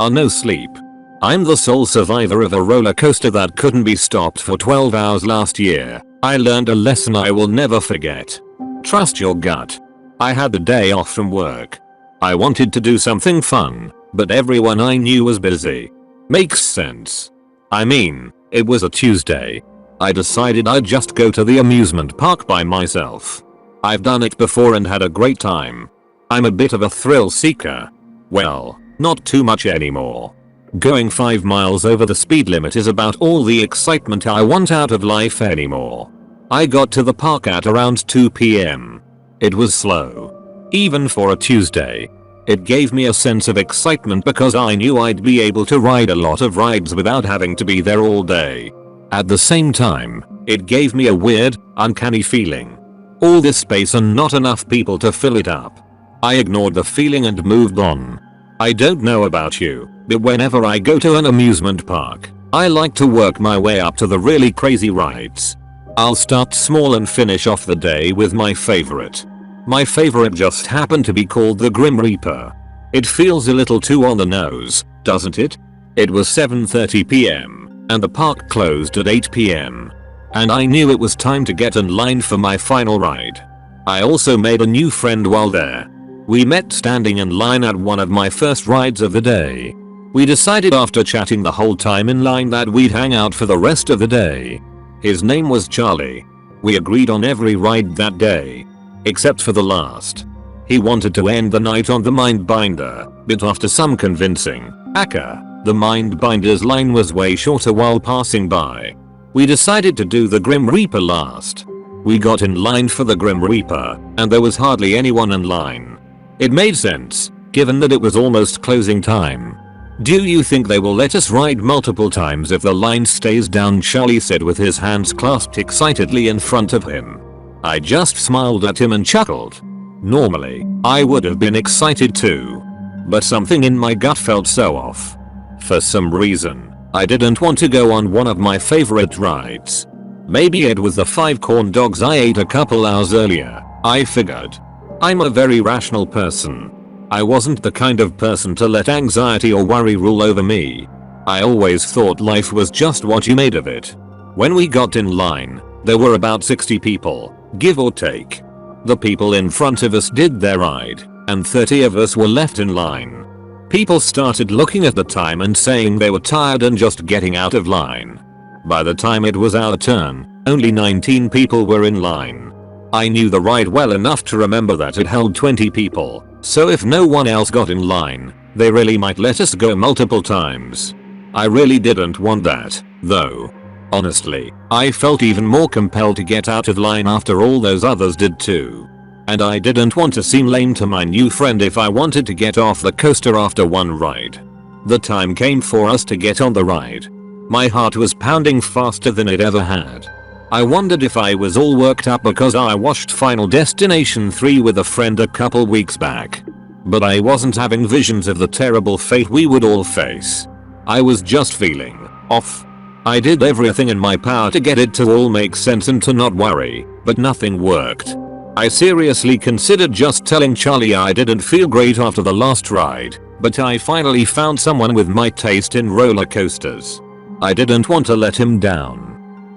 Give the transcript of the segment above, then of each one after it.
NoSleep. I'm the sole survivor of a roller coaster that couldn't be stopped for 12 hours last year. I learned a lesson I will never forget. Trust your gut. I had the day off from work. I wanted to do something fun, but everyone I knew was busy. Makes sense. I mean, it was a Tuesday. I decided I'd just go to the amusement park by myself. I've done it before and had a great time. I'm a bit of a thrill seeker. Well, not too much anymore. Going 5 miles over the speed limit is about all the excitement I want out of life anymore. I got to the park at around 2 PM. It was slow. Even for a Tuesday. It gave me a sense of excitement because I knew I'd be able to ride a lot of rides without having to be there all day. At the same time, it gave me a weird, uncanny feeling. All this space and not enough people to fill it up. I ignored the feeling and moved on. I don't know about you, but whenever I go to an amusement park, I like to work my way up to the really crazy rides. I'll start small and finish off the day with my favorite. My favorite just happened to be called the Grim Reaper. It feels a little too on the nose, doesn't it? It was 7:30 PM, and the park closed at 8 PM. And I knew it was time to get in line for my final ride. I also made a new friend while there. We met standing in line at one of my first rides of the day. We decided after chatting the whole time in line that we'd hang out for the rest of the day. His name was Charlie. We agreed on every ride that day. Except for the last. He wanted to end the night on the Mindbinder, but after some convincing, the Mindbinder's line was way shorter while passing by. We decided to do the Grim Reaper last. We got in line for the Grim Reaper, and there was hardly anyone in line. It made sense, given that it was almost closing time. Do you think they will let us ride multiple times if the line stays down? Charlie said with his hands clasped excitedly in front of him. I just smiled at him and chuckled. Normally, I would have been excited too. But something in my gut felt so off. For some reason, I didn't want to go on one of my favorite rides. Maybe it was the 5 corn dogs I ate a couple hours earlier, I figured. I'm a very rational person. I wasn't the kind of person to let anxiety or worry rule over me. I always thought life was just what you made of it. When we got in line, there were about 60 people, give or take. The people in front of us did their ride, and 30 of us were left in line. People started looking at the time and saying they were tired and just getting out of line. By the time it was our turn, only 19 people were in line. I knew the ride well enough to remember that it held 20 people, so if no one else got in line, they really might let us go multiple times. I really didn't want that, though. Honestly, I felt even more compelled to get out of line after all those others did too. And I didn't want to seem lame to my new friend if I wanted to get off the coaster after one ride. The time came for us to get on the ride. My heart was pounding faster than it ever had. I wondered if I was all worked up because I watched Final Destination 3 with a friend a couple weeks back. But I wasn't having visions of the terrible fate we would all face. I was just feeling off. I did everything in my power to get it to all make sense and to not worry, but nothing worked. I seriously considered just telling Charlie I didn't feel great after the last ride, but I finally found someone with my taste in roller coasters. I didn't want to let him down.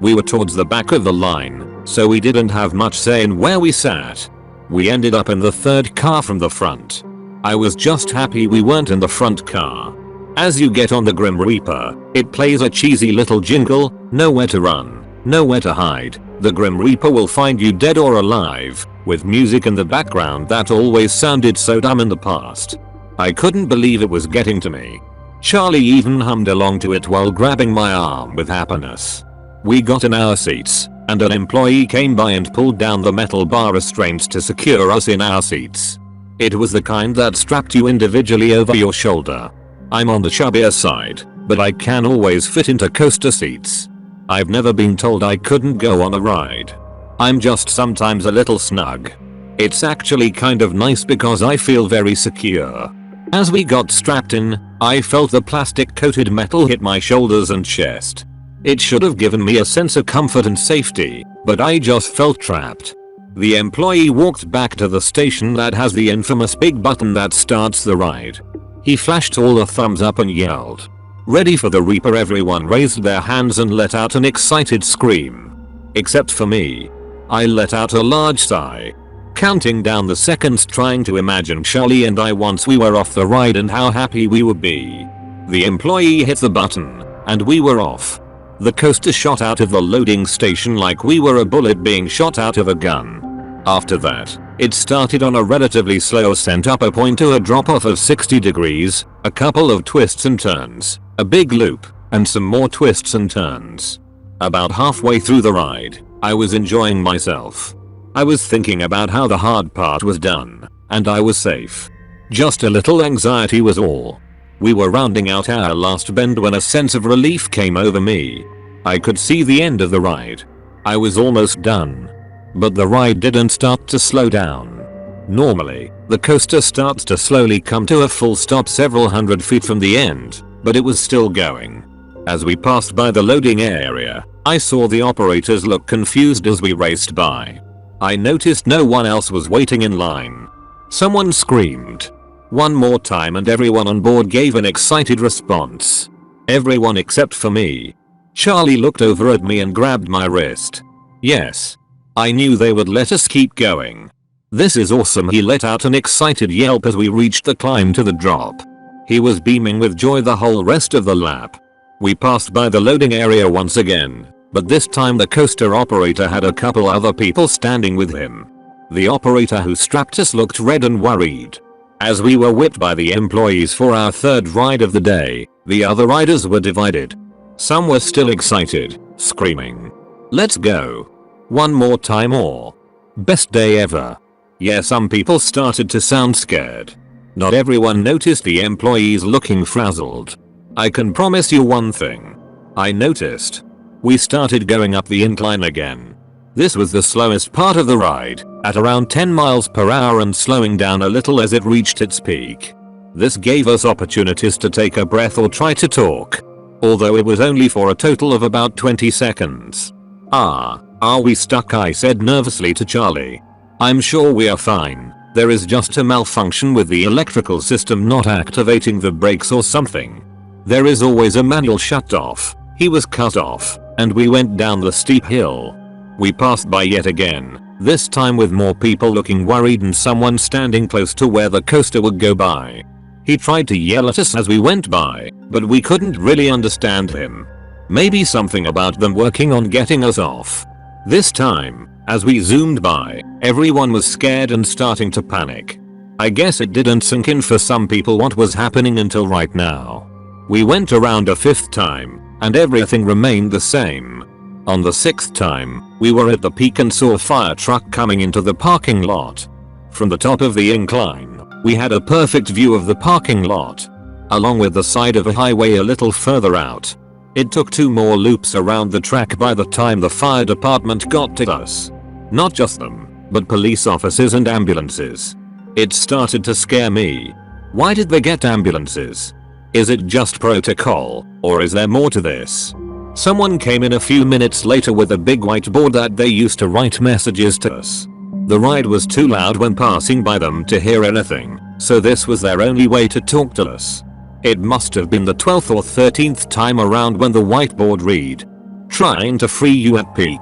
We were towards the back of the line, so we didn't have much say in where we sat. We ended up in the third car from the front. I was just happy we weren't in the front car. As you get on the Grim Reaper, it plays a cheesy little jingle, nowhere to run, nowhere to hide, the Grim Reaper will find you dead or alive, with music in the background that always sounded so dumb in the past. I couldn't believe it was getting to me. Charlie even hummed along to it while grabbing my arm with happiness. We got in our seats, and an employee came by and pulled down the metal bar restraints to secure us in our seats. It was the kind that strapped you individually over your shoulder. I'm on the chubbier side, but I can always fit into coaster seats. I've never been told I couldn't go on a ride. I'm just sometimes a little snug. It's actually kind of nice because I feel very secure. As we got strapped in, I felt the plastic coated metal hit my shoulders and chest. It should have given me a sense of comfort and safety, but I just felt trapped. The employee walked back to the station that has the infamous big button that starts the ride. He flashed all the thumbs up and yelled, "Ready for the Reaper." Everyone raised their hands and let out an excited scream. Except for me. I let out a large sigh. Counting down the seconds, trying to imagine Charlie and I once we were off the ride and how happy we would be. The employee hit the button, and we were off. The coaster shot out of the loading station like we were a bullet being shot out of a gun. After that, it started on a relatively slow ascent up a point to a drop off of 60 degrees, a couple of twists and turns, a big loop, and some more twists and turns. About halfway through the ride, I was enjoying myself. I was thinking about how the hard part was done, and I was safe. Just a little anxiety was all. We were rounding out our last bend when a sense of relief came over me. I could see the end of the ride. I was almost done. But the ride didn't start to slow down. Normally, the coaster starts to slowly come to a full stop several hundred feet from the end, but it was still going. As we passed by the loading area, I saw the operators look confused as we raced by. I noticed no one else was waiting in line. Someone screamed one more time and everyone on board gave an excited response. Everyone except for me. Charlie looked over at me and grabbed my wrist. Yes. I knew they would let us keep going. "This is awesome." He let out an excited yelp as we reached the climb to the drop. He was beaming with joy the whole rest of the lap. We passed by the loading area once again, but this time the coaster operator had a couple other people standing with him. The operator who strapped us looked red and worried. As we were whipped by the employees for our third ride of the day, the other riders were divided. Some were still excited, screaming, "Let's go. One more time," or "Best day ever." Yeah, some people started to sound scared. Not everyone noticed the employees looking frazzled. I can promise you one thing. I noticed. We started going up the incline again. This was the slowest part of the ride, at around 10 miles per hour and slowing down a little as it reached its peak. This gave us opportunities to take a breath or try to talk. Although it was only for a total of about 20 seconds. Are we stuck?" I said nervously to Charlie. "I'm sure we are fine. There is just a malfunction with the electrical system not activating the brakes or something. There is always a manual shut off." He was cut off, and we went down the steep hill. We passed by yet again, this time with more people looking worried and someone standing close to where the coaster would go by. He tried to yell at us as we went by, but we couldn't really understand him. Maybe something about them working on getting us off. This time, as we zoomed by, everyone was scared and starting to panic. I guess it didn't sink in for some people what was happening until right now. We went around a 5th time, and everything remained the same. On the 6th time, we were at the peak and saw a fire truck coming into the parking lot. From the top of the incline, we had a perfect view of the parking lot, along with the side of a highway a little further out. It took 2 more loops around the track by the time the fire department got to us. Not just them, but police officers and ambulances. It started to scare me. Why did they get ambulances? Is it just protocol, or is there more to this? Someone came in a few minutes later with a big whiteboard that they used to write messages to us. The ride was too loud when passing by them to hear anything, so this was their only way to talk to us. It must have been the 12th or 13th time around when the whiteboard read, "Trying to free you at peak."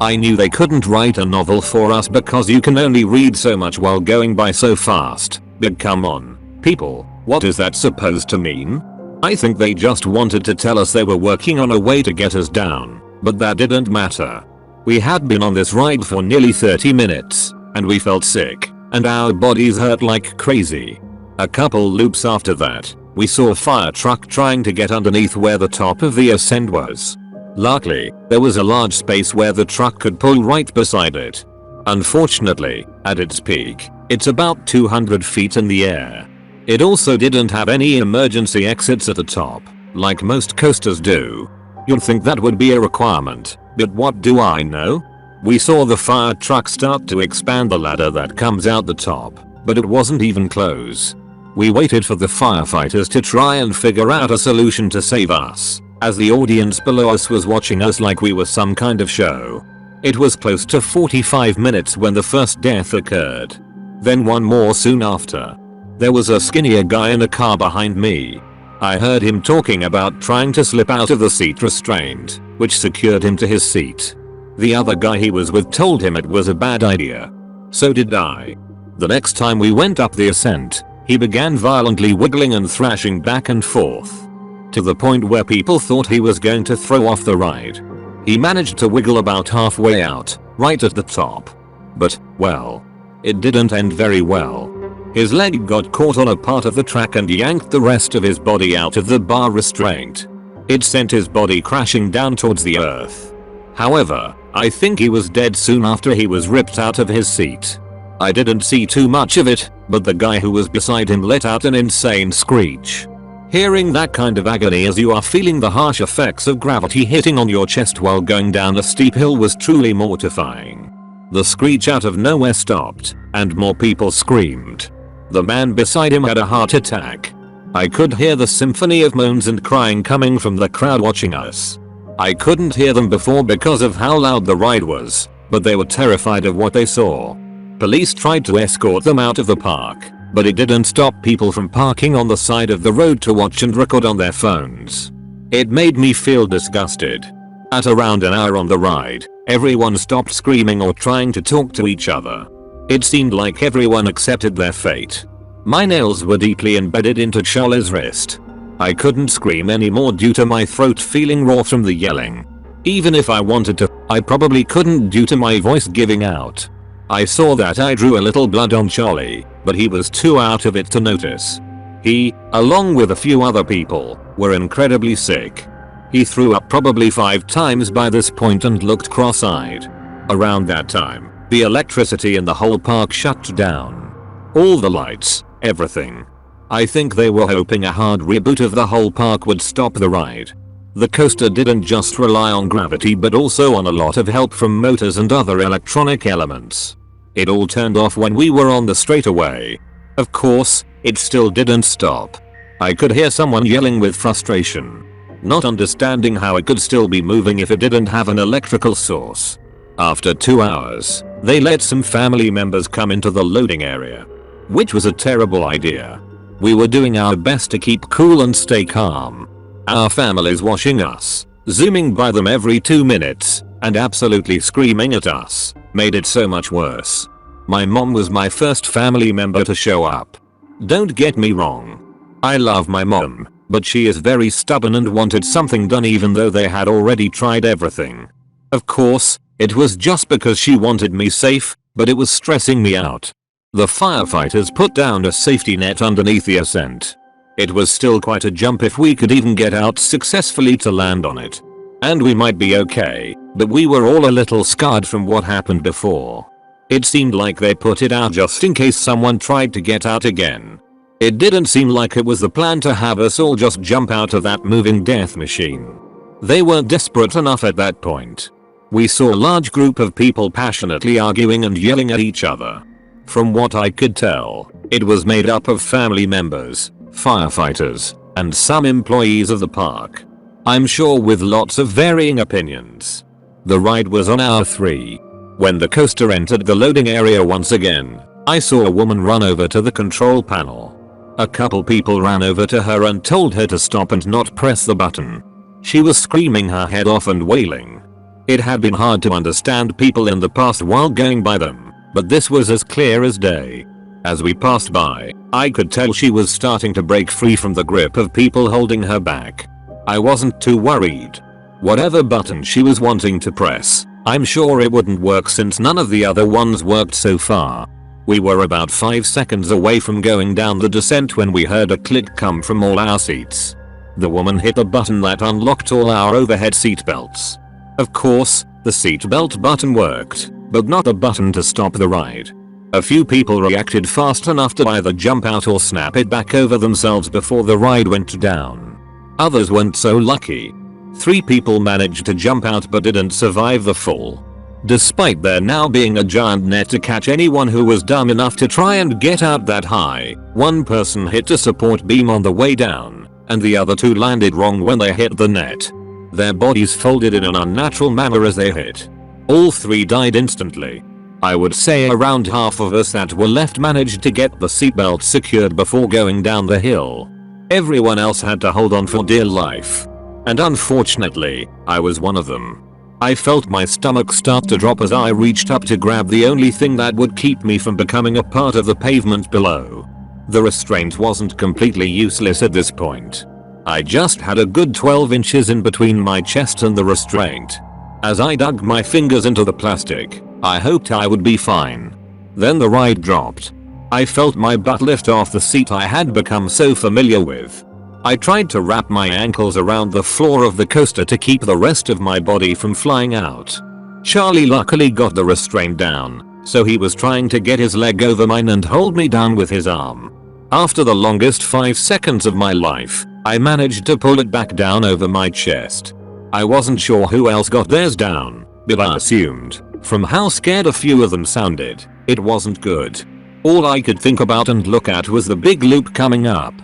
I knew they couldn't write a novel for us because you can only read so much while going by so fast, but come on, people, what is that supposed to mean? I think they just wanted to tell us they were working on a way to get us down, but that didn't matter. We had been on this ride for nearly 30 minutes, and we felt sick, and our bodies hurt like crazy. A couple loops after that, we saw a fire truck trying to get underneath where the top of the ascent was. Luckily, there was a large space where the truck could pull right beside it. Unfortunately, at its peak, it's about 200 feet in the air. It also didn't have any emergency exits at the top, like most coasters do. You'd think that would be a requirement, but what do I know? We saw the fire truck start to expand the ladder that comes out the top, but it wasn't even close. We waited for the firefighters to try and figure out a solution to save us, as the audience below us was watching us like we were some kind of show. It was close to 45 minutes when the first death occurred. Then one more soon after. There was a skinnier guy in a car behind me. I heard him talking about trying to slip out of the seat restraint, which secured him to his seat. The other guy he was with told him it was a bad idea. So did I. The next time we went up the ascent, he began violently wiggling and thrashing back and forth, to the point where people thought he was going to throw off the ride. He managed to wiggle about halfway out, right at the top. But, well, it didn't end very well. His leg got caught on a part of the track and yanked the rest of his body out of the bar restraint. It sent his body crashing down towards the earth. However, I think he was dead soon after he was ripped out of his seat. I didn't see too much of it, but the guy who was beside him let out an insane screech. Hearing that kind of agony as you are feeling the harsh effects of gravity hitting on your chest while going down a steep hill was truly mortifying. The screech out of nowhere stopped, and more people screamed. The man beside him had a heart attack. I could hear the symphony of moans and crying coming from the crowd watching us. I couldn't hear them before because of how loud the ride was, but they were terrified of what they saw. Police tried to escort them out of the park, but it didn't stop people from parking on the side of the road to watch and record on their phones. It made me feel disgusted. At around an hour on the ride, everyone stopped screaming or trying to talk to each other. It seemed like everyone accepted their fate. My nails were deeply embedded into Charlie's wrist. I couldn't scream anymore due to my throat feeling raw from the yelling. Even if I wanted to, I probably couldn't due to my voice giving out. I saw that I drew a little blood on Charlie, but he was too out of it to notice. He, along with a few other people, were incredibly sick. He threw up probably 5 times by this point and looked cross-eyed. Around that time, the electricity in the whole park shut down. All the lights, everything. I think they were hoping a hard reboot of the whole park would stop the ride. The coaster didn't just rely on gravity but also on a lot of help from motors and other electronic elements. It all turned off when we were on the straightaway. Of course, it still didn't stop. I could hear someone yelling with frustration, not understanding how it could still be moving if it didn't have an electrical source. After 2 hours, they let some family members come into the loading area, which was a terrible idea. We were doing our best to keep cool and stay calm. Our families watching us, zooming by them every 2 minutes, and absolutely screaming at us, made it so much worse. My mom was my first family member to show up. Don't get me wrong. I love my mom, but she is very stubborn and wanted something done even though they had already tried everything. Of course, it was just because she wanted me safe, but it was stressing me out. The firefighters put down a safety net underneath the ascent. It was still quite a jump if we could even get out successfully to land on it. And we might be okay, but we were all a little scarred from what happened before. It seemed like they put it out just in case someone tried to get out again. It didn't seem like it was the plan to have us all just jump out of that moving death machine. They weren't desperate enough at that point. We saw a large group of people passionately arguing and yelling at each other. From what I could tell, it was made up of family members, firefighters, and some employees of the park. I'm sure with lots of varying opinions. The ride was on hour 3. When the coaster entered the loading area once again, I saw a woman run over to the control panel. A couple people ran over to her and told her to stop and not press the button. She was screaming her head off and wailing. It had been hard to understand people in the past while going by them, but this was as clear as day. As we passed by, I could tell she was starting to break free from the grip of people holding her back. I wasn't too worried. Whatever button she was wanting to press, I'm sure it wouldn't work since none of the other ones worked so far. We were about 5 seconds away from going down the descent when we heard a click come from all our seats. The woman hit the button that unlocked all our overhead seat belts. Of course, the seatbelt button worked, but not the button to stop the ride. A few people reacted fast enough to either jump out or snap it back over themselves before the ride went down. Others weren't so lucky. 3 people managed to jump out but didn't survive the fall. Despite there now being a giant net to catch anyone who was dumb enough to try and get out that high, one person hit a support beam on the way down, and the other 2 landed wrong when they hit the net. Their bodies folded in an unnatural manner as they hit. All 3 died instantly. I would say around half of us that were left managed to get the seatbelt secured before going down the hill. Everyone else had to hold on for dear life. And unfortunately, I was one of them. I felt my stomach start to drop as I reached up to grab the only thing that would keep me from becoming a part of the pavement below. The restraint wasn't completely useless at this point. I just had a good 12 inches in between my chest and the restraint. As I dug my fingers into the plastic, I hoped I would be fine. Then the ride dropped. I felt my butt lift off the seat I had become so familiar with. I tried to wrap my ankles around the floor of the coaster to keep the rest of my body from flying out. Charlie luckily got the restraint down, so he was trying to get his leg over mine and hold me down with his arm. After the longest 5 seconds of my life, I managed to pull it back down over my chest. I wasn't sure who else got theirs down, but I assumed, from how scared a few of them sounded, it wasn't good. All I could think about and look at was the big loop coming up.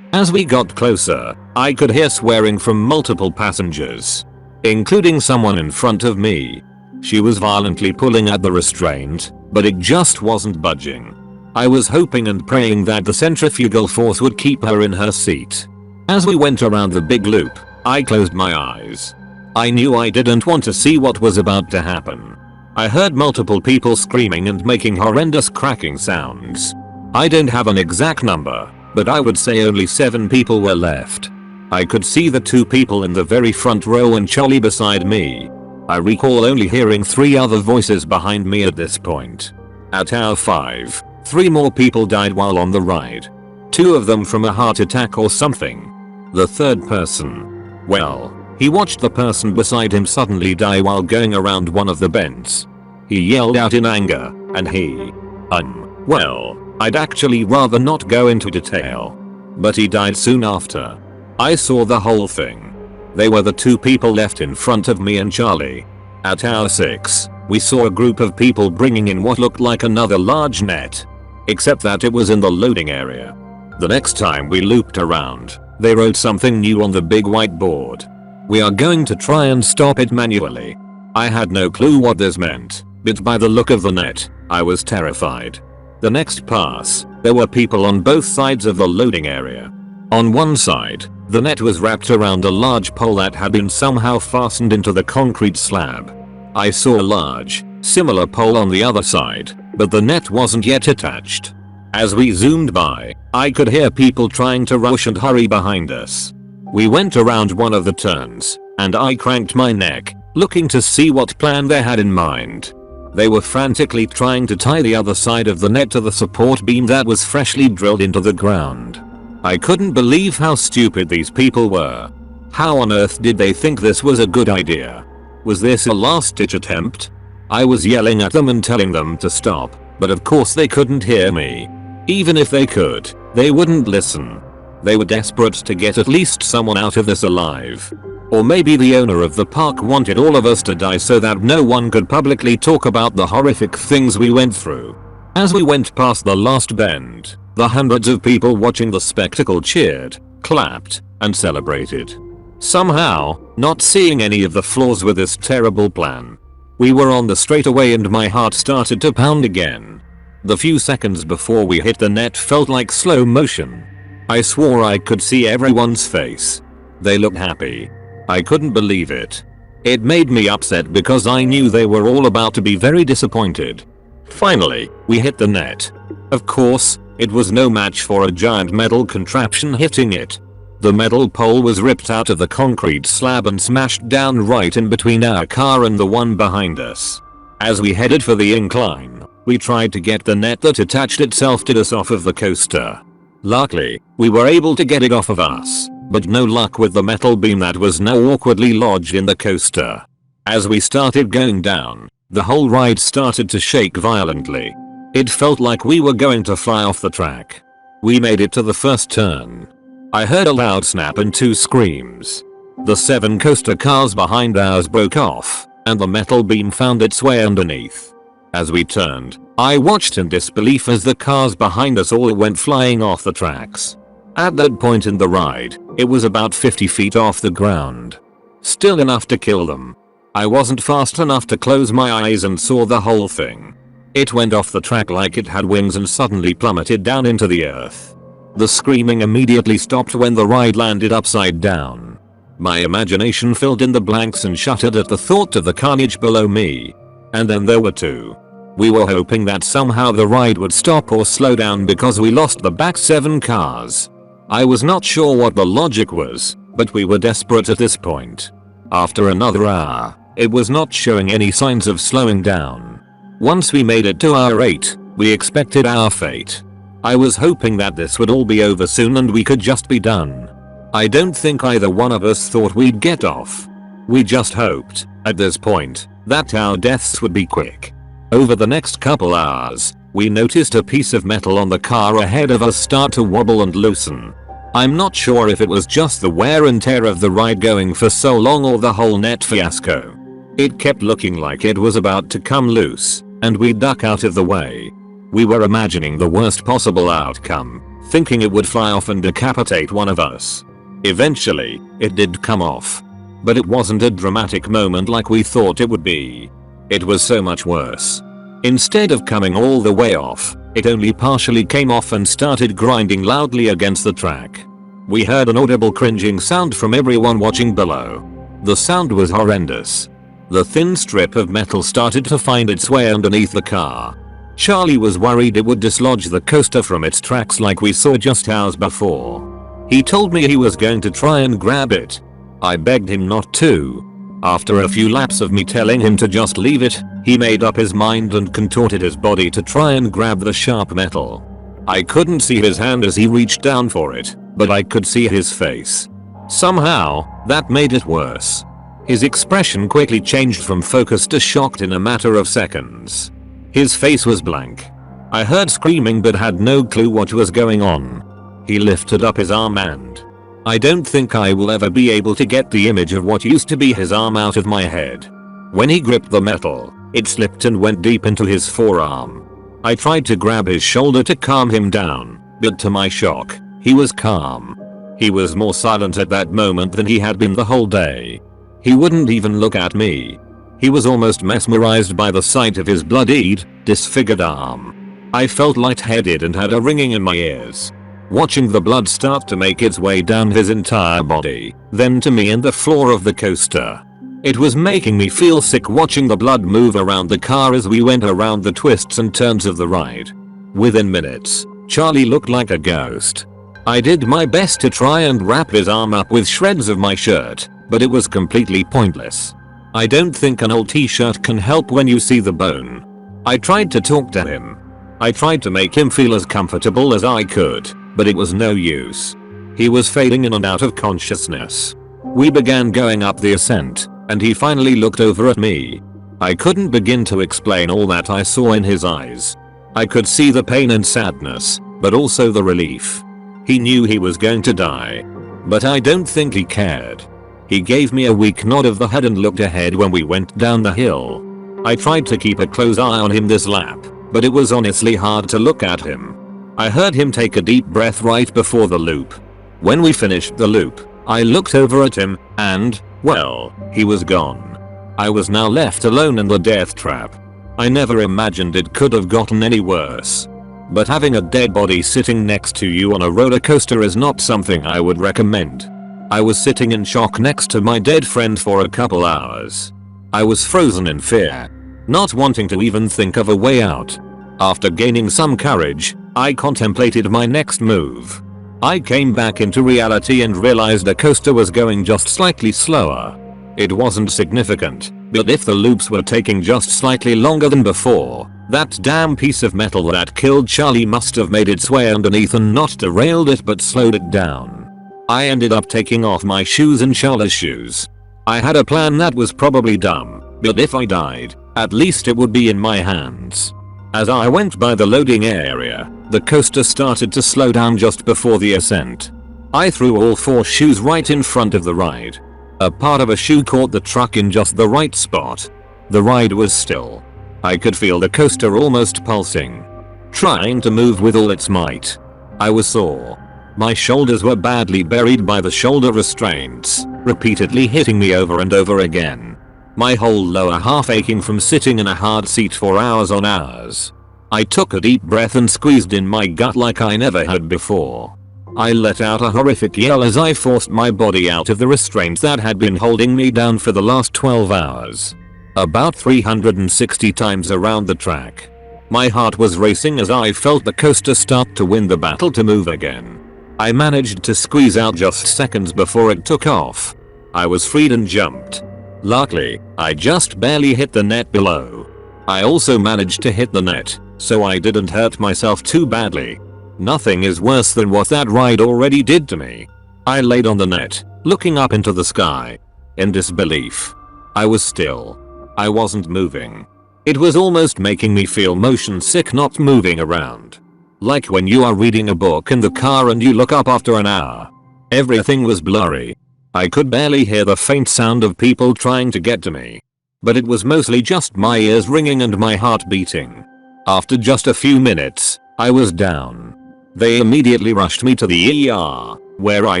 As we got closer, I could hear swearing from multiple passengers, including someone in front of me. She was violently pulling at the restraint, but it just wasn't budging. I was hoping and praying that the centrifugal force would keep her in her seat. As we went around the big loop, I closed my eyes. I knew I didn't want to see what was about to happen. I heard multiple people screaming and making horrendous cracking sounds. I don't have an exact number, but I would say only 7 people were left. I could see the 2 people in the very front row and Charlie beside me. I recall only hearing 3 other voices behind me at this point. At hour 5, 3 more people died while on the ride. 2 of them from a heart attack or something. The third person, well, he watched the person beside him suddenly die while going around one of the bends. He yelled out in anger, and well, I'd actually rather not go into detail. But he died soon after. I saw the whole thing. They were the 2 people left in front of me and Charlie. At hour 6, we saw a group of people bringing in what looked like another large net. Except that it was in the loading area. The next time we looped around, they wrote something new on the big whiteboard. We are going to try and stop it manually. I had no clue what this meant, but by the look of the net, I was terrified. The next pass, there were people on both sides of the loading area. On one side, the net was wrapped around a large pole that had been somehow fastened into the concrete slab. I saw a large, similar pole on the other side, but the net wasn't yet attached. As we zoomed by, I could hear people trying to rush and hurry behind us. We went around one of the turns, and I cranked my neck, looking to see what plan they had in mind. They were frantically trying to tie the other side of the net to the support beam that was freshly drilled into the ground. I couldn't believe how stupid these people were. How on earth did they think this was a good idea? Was this a last-ditch attempt? I was yelling at them and telling them to stop, but of course they couldn't hear me. Even if they could, they wouldn't listen. They were desperate to get at least someone out of this alive. Or maybe the owner of the park wanted all of us to die so that no one could publicly talk about the horrific things we went through. As we went past the last bend, the hundreds of people watching the spectacle cheered, clapped, and celebrated. Somehow, not seeing any of the flaws with this terrible plan. We were on the straightaway and my heart started to pound again. The few seconds before we hit the net felt like slow motion. I swore I could see everyone's face. They looked happy. I couldn't believe it. It made me upset because I knew they were all about to be very disappointed. Finally, we hit the net. Of course, it was no match for a giant metal contraption hitting it. The metal pole was ripped out of the concrete slab and smashed down right in between our car and the one behind us. As we headed for the incline, we tried to get the net that attached itself to us off of the coaster. Luckily, we were able to get it off of us, but no luck with the metal beam that was now awkwardly lodged in the coaster. As we started going down, the whole ride started to shake violently. It felt like we were going to fly off the track. We made it to the first turn. I heard a loud snap and 2 screams. The 7 coaster cars behind ours broke off, and the metal beam found its way underneath. As we turned, I watched in disbelief as the cars behind us all went flying off the tracks. At that point in the ride, it was about 50 feet off the ground. Still enough to kill them. I wasn't fast enough to close my eyes and saw the whole thing. It went off the track like it had wings and suddenly plummeted down into the earth. The screaming immediately stopped when the ride landed upside down. My imagination filled in the blanks and shuddered at the thought of the carnage below me. And then there were two. We were hoping that somehow the ride would stop or slow down because we lost the back 7 cars. I was not sure what the logic was, but we were desperate at this point. After another hour, it was not showing any signs of slowing down. Once we made it to hour 8, we expected our fate. I was hoping that this would all be over soon and we could just be done. I don't think either one of us thought we'd get off. We just hoped, at this point, that our deaths would be quick. Over the next couple hours, we noticed a piece of metal on the car ahead of us start to wobble and loosen. I'm not sure if it was just the wear and tear of the ride going for so long or the whole net fiasco. It kept looking like it was about to come loose, and we duck out of the way. We were imagining the worst possible outcome, thinking it would fly off and decapitate one of us. Eventually, it did come off. But it wasn't a dramatic moment like we thought it would be. It was so much worse. Instead of coming all the way off, it only partially came off and started grinding loudly against the track. We heard an audible cringing sound from everyone watching below. The sound was horrendous. The thin strip of metal started to find its way underneath the car. Charlie was worried it would dislodge the coaster from its tracks like we saw just hours before. He told me he was going to try and grab it. I begged him not to. After a few laps of me telling him to just leave it, he made up his mind and contorted his body to try and grab the sharp metal. I couldn't see his hand as he reached down for it, but I could see his face. Somehow, that made it worse. His expression quickly changed from focused to shocked in a matter of seconds. His face was blank. I heard screaming but had no clue what was going on. He lifted up his arm and I don't think I will ever be able to get the image of what used to be his arm out of my head. When he gripped the metal, it slipped and went deep into his forearm. I tried to grab his shoulder to calm him down, but to my shock, he was calm. He was more silent at that moment than he had been the whole day. He wouldn't even look at me. He was almost mesmerized by the sight of his bloodied, disfigured arm. I felt lightheaded and had a ringing in my ears. Watching the blood start to make its way down his entire body, then to me and the floor of the coaster. It was making me feel sick watching the blood move around the car as we went around the twists and turns of the ride. Within minutes, Charlie looked like a ghost. I did my best to try and wrap his arm up with shreds of my shirt, but it was completely pointless. I don't think an old t-shirt can help when you see the bone. I tried to talk to him. I tried to make him feel as comfortable as I could, but it was no use. He was fading in and out of consciousness. We began going up the ascent, and he finally looked over at me. I couldn't begin to explain all that I saw in his eyes. I could see the pain and sadness, but also the relief. He knew he was going to die. But I don't think he cared. He gave me a weak nod of the head and looked ahead when we went down the hill. I tried to keep a close eye on him this lap, but it was honestly hard to look at him. I heard him take a deep breath right before the loop. When we finished the loop, I looked over at him, and, well, he was gone. I was now left alone in the death trap. I never imagined it could have gotten any worse. But having a dead body sitting next to you on a roller coaster is not something I would recommend. I was sitting in shock next to my dead friend for a couple hours. I was frozen in fear, not wanting to even think of a way out. After gaining some courage, I contemplated my next move. I came back into reality and realized the coaster was going just slightly slower. It wasn't significant, but if the loops were taking just slightly longer than before, that damn piece of metal that killed Charlie must have made its way underneath and not derailed it but slowed it down. I ended up taking off my shoes and Charlie's shoes. I had a plan that was probably dumb, but if I died, at least it would be in my hands. As I went by the loading area, the coaster started to slow down just before the ascent. I threw all 4 shoes right in front of the ride. A part of a shoe caught the truck in just the right spot. The ride was still. I could feel the coaster almost pulsing, trying to move with all its might. I was sore. My shoulders were badly buried by the shoulder restraints, repeatedly hitting me over and over again. my whole lower half aching from sitting in a hard seat for hours on hours. I took a deep breath and squeezed in my gut like I never had before. I let out a horrific yell as I forced my body out of the restraints that had been holding me down for the last 12 hours. About 360 times around the track. My heart was racing as I felt the coaster start to win the battle to move again. I managed to squeeze out just seconds before it took off. I was freed and jumped. Luckily, I just barely hit the net below. I also managed to hit the net, so I didn't hurt myself too badly. Nothing is worse than what that ride already did to me. I laid on the net, looking up into the sky. In disbelief. I was still. I wasn't moving. It was almost making me feel motion sick not moving around. Like when you are reading a book in the car and you look up after an hour. Everything was blurry. I could barely hear the faint sound of people trying to get to me. But it was mostly just my ears ringing and my heart beating. After just a few minutes, I was down. They immediately rushed me to the ER, where I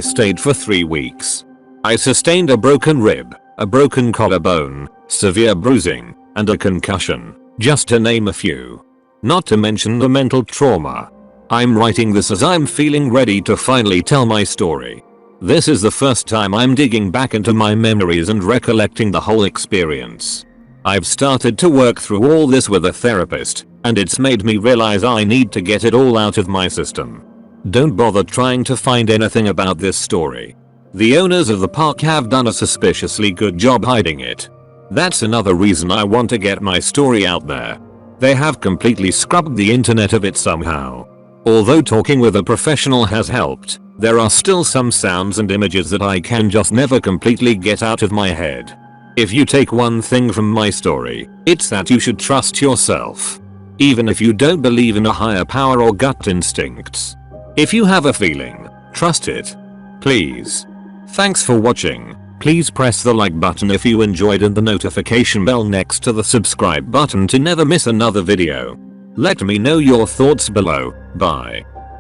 stayed for 3 weeks. I sustained a broken rib, a broken collarbone, severe bruising, and a concussion, just to name a few. Not to mention the mental trauma. I'm writing this as I'm feeling ready to finally tell my story. This is the first time I'm digging back into my memories and recollecting the whole experience. I've started to work through all this with a therapist, and it's made me realize I need to get it all out of my system. Don't bother trying to find anything about this story. The owners of the park have done a suspiciously good job hiding it. That's another reason I want to get my story out there. They have completely scrubbed the internet of it somehow. Although talking with a professional has helped, there are still some sounds and images that I can just never completely get out of my head. If you take one thing from my story, it's that you should trust yourself. Even if you don't believe in a higher power or gut instincts. If you have a feeling, trust it. Please. Thanks for watching. Please press the like button if you enjoyed and the notification bell next to the subscribe button to never miss another video. Let me know your thoughts below. Bye.